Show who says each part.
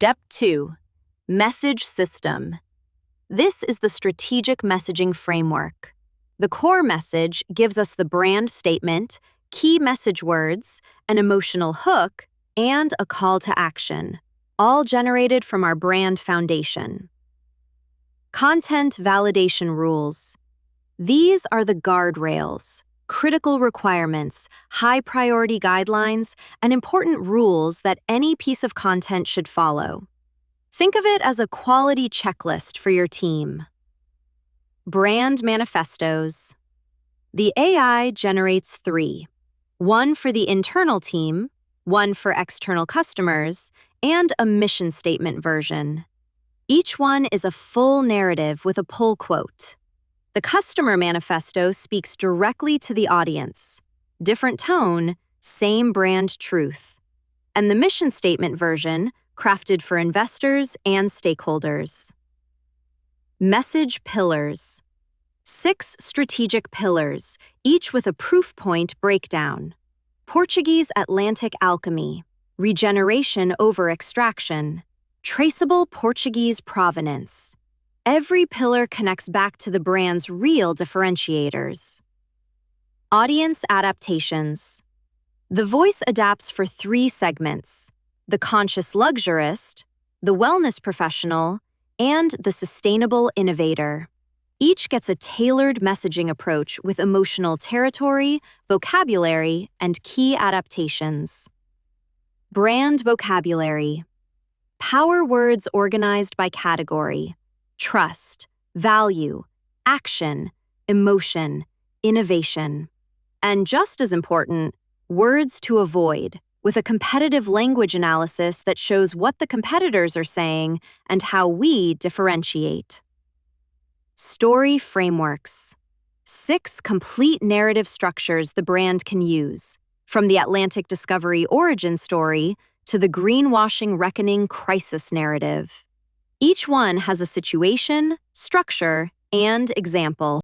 Speaker 1: Step 2. Message System. This is the strategic messaging framework. The core message gives us the brand statement, key message words, an emotional hook, and a call to action, all generated from our brand foundation. Content validation rules. These are the guardrails, critical requirements, high-priority guidelines, and important rules that any piece of content should follow. Think of it as a quality checklist for your team. Brand Manifestos. The AI generates 3. One for the internal team, one for external customers, and a mission statement version. Each one is a full narrative with a pull quote. The customer manifesto speaks directly to the audience. Different tone, same brand truth. And the mission statement version, crafted for investors and stakeholders. Message pillars. 6 strategic pillars, each with a proof point breakdown. Portuguese Atlantic alchemy, regeneration over extraction, traceable Portuguese provenance. Every pillar connects back to the brand's real differentiators. Audience adaptations. The voice adapts for 3 segments: the conscious luxurist, the wellness professional, and the sustainable innovator. Each gets a tailored messaging approach with emotional territory, vocabulary, and key adaptations. Brand vocabulary. Power words organized by category: trust, value, action, emotion, innovation. And just as important, words to avoid, with a competitive language analysis that shows what the competitors are saying and how we differentiate. Story frameworks. 6 complete narrative structures the brand can use, from the Atlantic discovery origin story to the greenwashing reckoning crisis narrative. Each one has a situation, structure, and example.